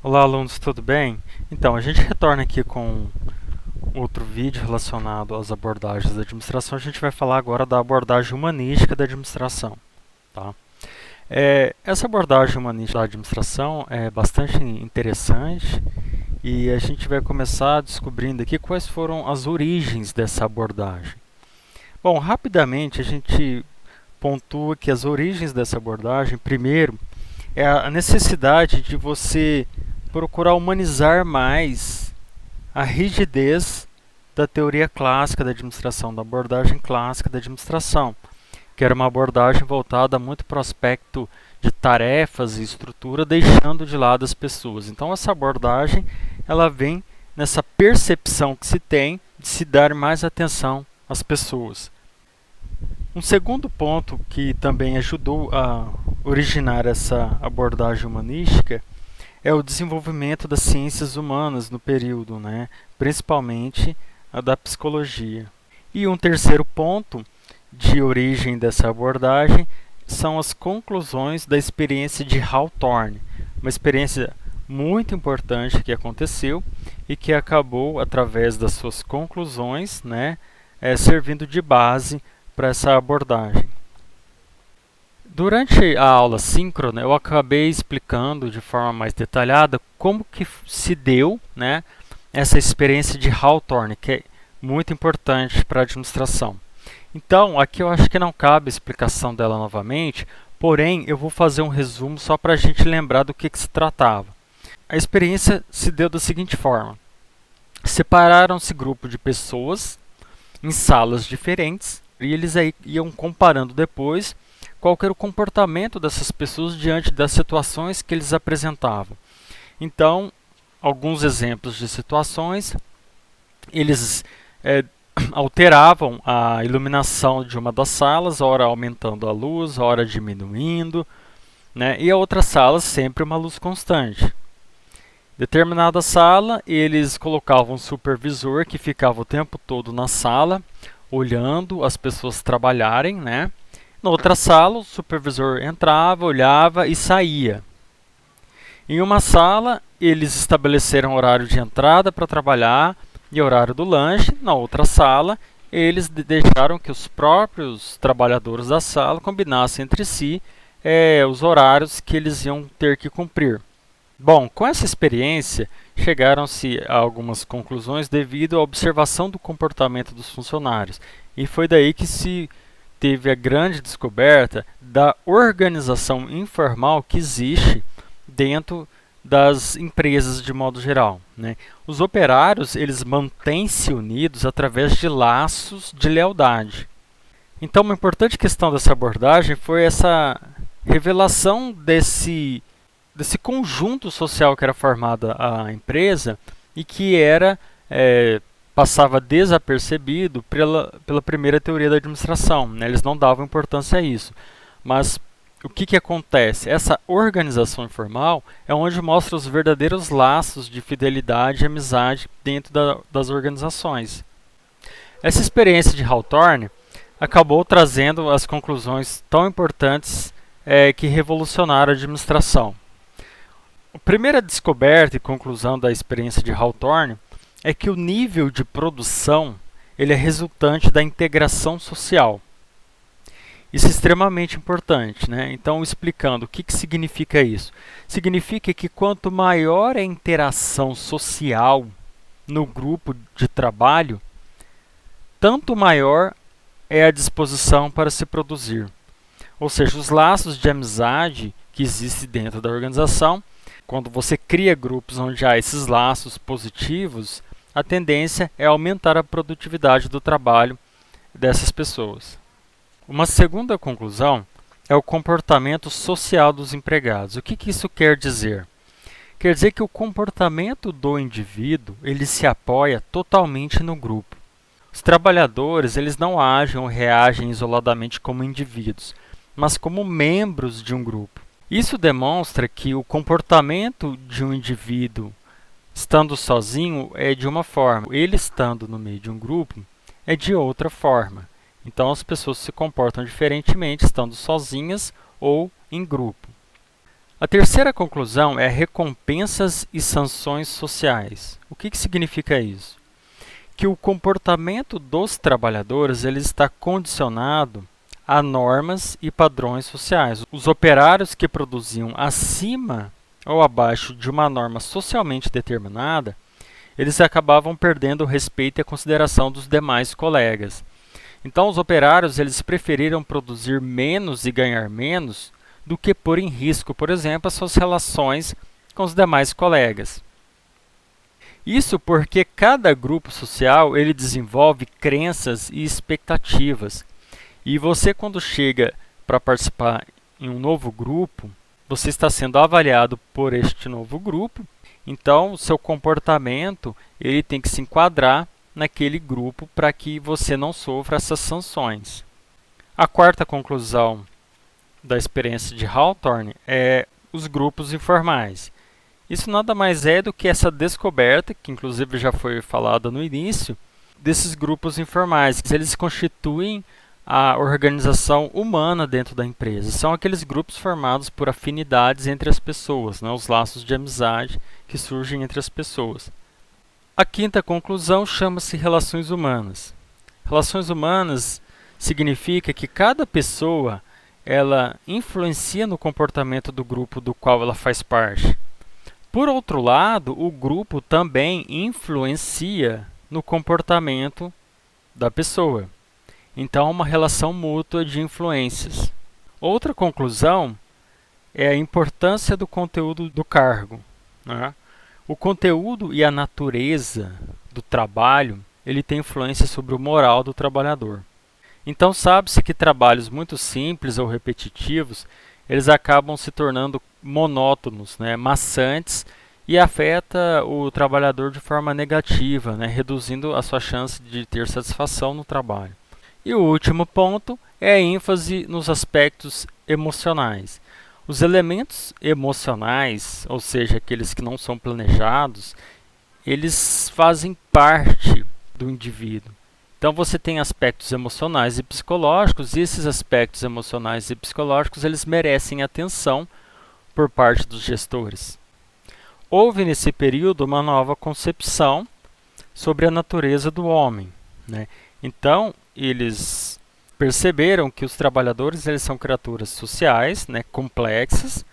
Olá, alunos, tudo bem? Então, a gente retorna aqui com outro vídeo relacionado às abordagens da administração. A gente vai falar agora da abordagem humanística da administração, tá? Essa abordagem humanística da administração é bastante interessante e a gente vai começar descobrindo aqui quais foram as origens dessa abordagem. Bom, rapidamente a gente pontua que as origens dessa abordagem, primeiro, é a necessidade de você procurar humanizar mais a rigidez da teoria clássica da administração, da abordagem clássica da administração, que era uma abordagem voltada muito para o aspecto de tarefas e estrutura, deixando de lado as pessoas. Então essa abordagem ela vem nessa percepção que se tem de se dar mais atenção às pessoas. Um segundo ponto que também ajudou a originar essa abordagem humanística é o desenvolvimento das ciências humanas no período, principalmente a da psicologia. E um terceiro ponto de origem dessa abordagem são as conclusões da experiência de Hawthorne, uma experiência muito importante que aconteceu e que acabou, através das suas conclusões, servindo de base para essa abordagem. Durante a aula síncrona, eu acabei explicando de forma mais detalhada como que se deu, essa experiência de Hawthorne, que é muito importante para a administração. Então, aqui eu acho que não cabe a explicação dela novamente, porém, eu vou fazer um resumo só para a gente lembrar do que se tratava. A experiência se deu da seguinte forma. Separaram-se grupos de pessoas em salas diferentes e eles aí iam comparando depois qual era o comportamento dessas pessoas diante das situações que eles apresentavam. Então, alguns exemplos de situações, eles alteravam a iluminação de uma das salas, ora aumentando a luz, ora diminuindo, e a outra sala sempre uma luz constante. Determinada sala, eles colocavam um supervisor que ficava o tempo todo na sala, olhando as pessoas trabalharem, Na outra sala, o supervisor entrava, olhava e saía. Em uma sala, eles estabeleceram horário de entrada para trabalhar e horário do lanche. Na outra sala, eles deixaram que os próprios trabalhadores da sala combinassem entre si os horários que eles iam ter que cumprir. Bom, com essa experiência, chegaram-se a algumas conclusões devido à observação do comportamento dos funcionários. E foi daí que se teve a grande descoberta da organização informal que existe dentro das empresas de modo geral. Os operários eles mantêm-se unidos através de laços de lealdade. Então, uma importante questão dessa abordagem foi essa revelação desse conjunto social que era formada a empresa e que passava desapercebido pela primeira teoria da administração. Eles não davam importância a isso. Mas o que acontece? Essa organização informal é onde mostra os verdadeiros laços de fidelidade e amizade dentro das organizações. Essa experiência de Hawthorne acabou trazendo as conclusões tão importantes que revolucionaram a administração. A primeira descoberta e conclusão da experiência de Hawthorne é que o nível de produção ele é resultante da integração social. Isso é extremamente importante, Então, explicando o que significa isso. Significa que quanto maior é a interação social no grupo de trabalho, tanto maior é a disposição para se produzir. Ou seja, os laços de amizade que existem dentro da organização, quando você cria grupos onde há esses laços positivos, a tendência é aumentar a produtividade do trabalho dessas pessoas. Uma segunda conclusão é o comportamento social dos empregados. O que isso quer dizer? Quer dizer que o comportamento do indivíduo ele se apoia totalmente no grupo. Os trabalhadores eles não agem ou reagem isoladamente como indivíduos, mas como membros de um grupo. Isso demonstra que o comportamento de um indivíduo estando sozinho é de uma forma, ele estando no meio de um grupo é de outra forma. Então as pessoas se comportam diferentemente estando sozinhas ou em grupo. A terceira conclusão é recompensas e sanções sociais. O que significa isso? Que o comportamento dos trabalhadores ele está condicionado a normas e padrões sociais. Os operários que produziam acima ou abaixo de uma norma socialmente determinada, eles acabavam perdendo o respeito e a consideração dos demais colegas. Então, os operários eles preferiram produzir menos e ganhar menos do que pôr em risco, por exemplo, as suas relações com os demais colegas. Isso porque cada grupo social ele desenvolve crenças e expectativas. E você, quando chega para participar em um novo grupo, você está sendo avaliado por este novo grupo. Então, o seu comportamento ele tem que se enquadrar naquele grupo para que você não sofra essas sanções. A quarta conclusão da experiência de Hawthorne é os grupos informais. Isso nada mais é do que essa descoberta, que inclusive já foi falada no início, desses grupos informais. Eles constituem a organização humana dentro da empresa. São aqueles grupos formados por afinidades entre as pessoas, os laços de amizade que surgem entre as pessoas. A quinta conclusão chama-se relações humanas. Relações humanas significa que cada pessoa ela influencia no comportamento do grupo do qual ela faz parte. Por outro lado, o grupo também influencia no comportamento da pessoa. Então, uma relação mútua de influências. Outra conclusão é a importância do conteúdo do cargo. O conteúdo e a natureza do trabalho ele tem influência sobre o moral do trabalhador. Então, sabe-se que trabalhos muito simples ou repetitivos, eles acabam se tornando monótonos, maçantes, e afeta o trabalhador de forma negativa, reduzindo a sua chance de ter satisfação no trabalho. E o último ponto é a ênfase nos aspectos emocionais. Os elementos emocionais, ou seja, aqueles que não são planejados, eles fazem parte do indivíduo. Então você tem aspectos emocionais e psicológicos, e esses aspectos emocionais e psicológicos eles merecem atenção por parte dos gestores. Houve nesse período uma nova concepção sobre a natureza do homem. Então, eles perceberam que os trabalhadores eles são criaturas sociais, complexas,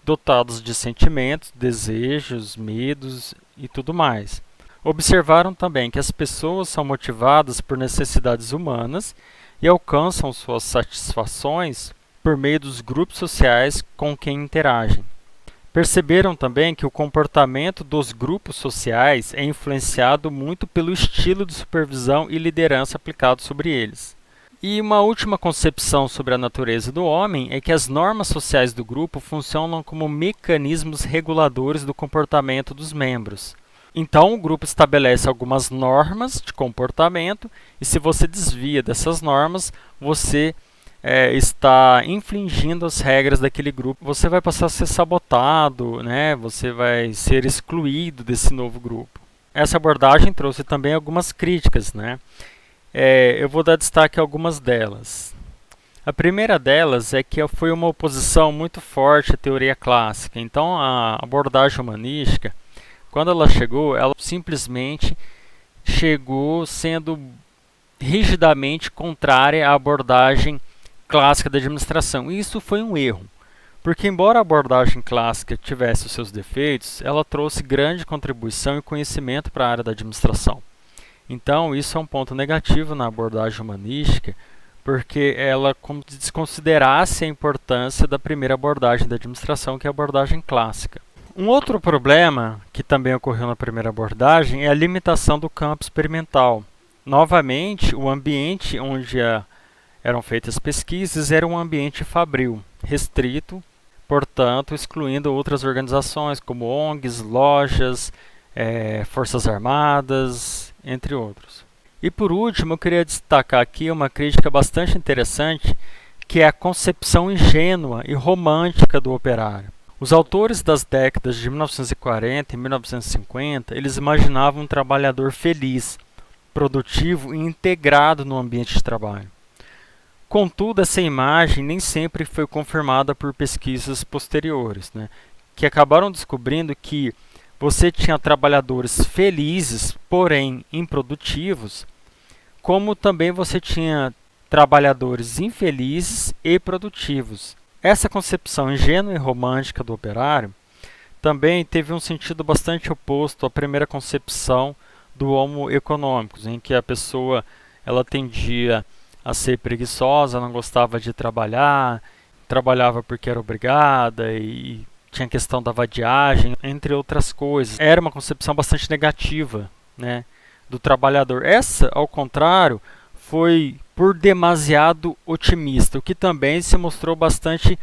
dotados de sentimentos, desejos, medos e tudo mais. Observaram também que as pessoas são motivadas por necessidades humanas e alcançam suas satisfações por meio dos grupos sociais com quem interagem. Perceberam também que o comportamento dos grupos sociais é influenciado muito pelo estilo de supervisão e liderança aplicado sobre eles. E uma última concepção sobre a natureza do homem é que as normas sociais do grupo funcionam como mecanismos reguladores do comportamento dos membros. Então, o grupo estabelece algumas normas de comportamento e se você desvia dessas normas, você está infringindo as regras daquele grupo. Você vai passar a ser sabotado, você vai ser excluído desse novo grupo. Essa abordagem trouxe também algumas críticas. Eu vou dar destaque a algumas delas. A primeira delas é que foi uma oposição muito forte à teoria clássica. Então, a abordagem humanística, quando ela simplesmente chegou sendo rigidamente contrária à abordagem clássica da administração. E isso foi um erro, porque embora a abordagem clássica tivesse os seus defeitos, ela trouxe grande contribuição e conhecimento para a área da administração. Então, isso é um ponto negativo na abordagem humanística, porque ela desconsiderasse a importância da primeira abordagem da administração, que é a abordagem clássica. Um outro problema que também ocorreu na primeira abordagem é a limitação do campo experimental. Novamente, o ambiente onde eram feitas pesquisas era um ambiente fabril, restrito, portanto, excluindo outras organizações como ONGs, lojas, forças armadas, entre outros. E por último, eu queria destacar aqui uma crítica bastante interessante, que é a concepção ingênua e romântica do operário. Os autores das décadas de 1940 e 1950, eles imaginavam um trabalhador feliz, produtivo e integrado no ambiente de trabalho. Contudo, essa imagem nem sempre foi confirmada por pesquisas posteriores, né, que acabaram descobrindo que você tinha trabalhadores felizes, porém improdutivos, como também você tinha trabalhadores infelizes e produtivos. Essa concepção ingênua e romântica do operário também teve um sentido bastante oposto à primeira concepção do Homo economicus, em que a pessoa ela tendia a ser preguiçosa, não gostava de trabalhar, trabalhava porque era obrigada e tinha a questão da vadiagem, entre outras coisas. Era uma concepção bastante negativa, né, do trabalhador. Essa, ao contrário, foi por demasiado otimista, o que também se mostrou bastante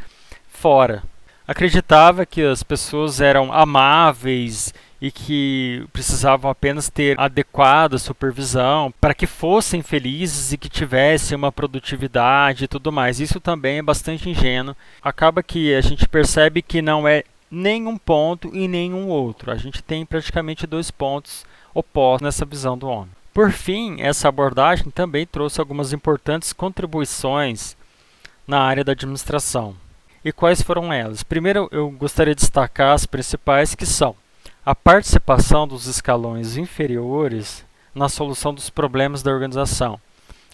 fora. Acreditava que as pessoas eram amáveis e que precisavam apenas ter adequada supervisão para que fossem felizes e que tivessem uma produtividade e tudo mais. Isso também é bastante ingênuo. Acaba que a gente percebe que não é nenhum ponto e nenhum outro. A gente tem praticamente dois pontos opostos nessa visão do homem. Por fim, essa abordagem também trouxe algumas importantes contribuições na área da administração. E quais foram elas? Primeiro, eu gostaria de destacar as principais, que são a participação dos escalões inferiores na solução dos problemas da organização.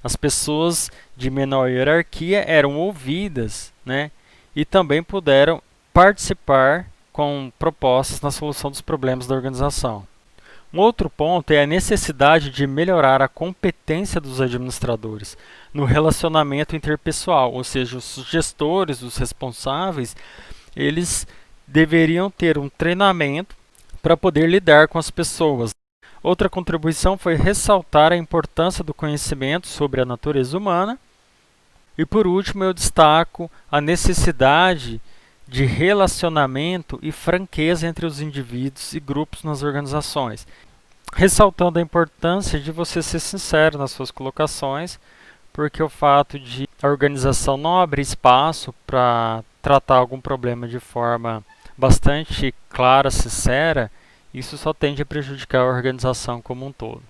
As pessoas de menor hierarquia eram ouvidas, né, e também puderam participar com propostas na solução dos problemas da organização. Um outro ponto é a necessidade de melhorar a competência dos administradores no relacionamento interpessoal, ou seja, os gestores, os responsáveis, eles deveriam ter um treinamento para poder lidar com as pessoas. Outra contribuição foi ressaltar a importância do conhecimento sobre a natureza humana. E por último, eu destaco a necessidade de relacionamento e franqueza entre os indivíduos e grupos nas organizações, ressaltando a importância de você ser sincero nas suas colocações, porque o fato de a organização não abrir espaço para tratar algum problema de forma bastante clara, sincera, isso só tende a prejudicar a organização como um todo.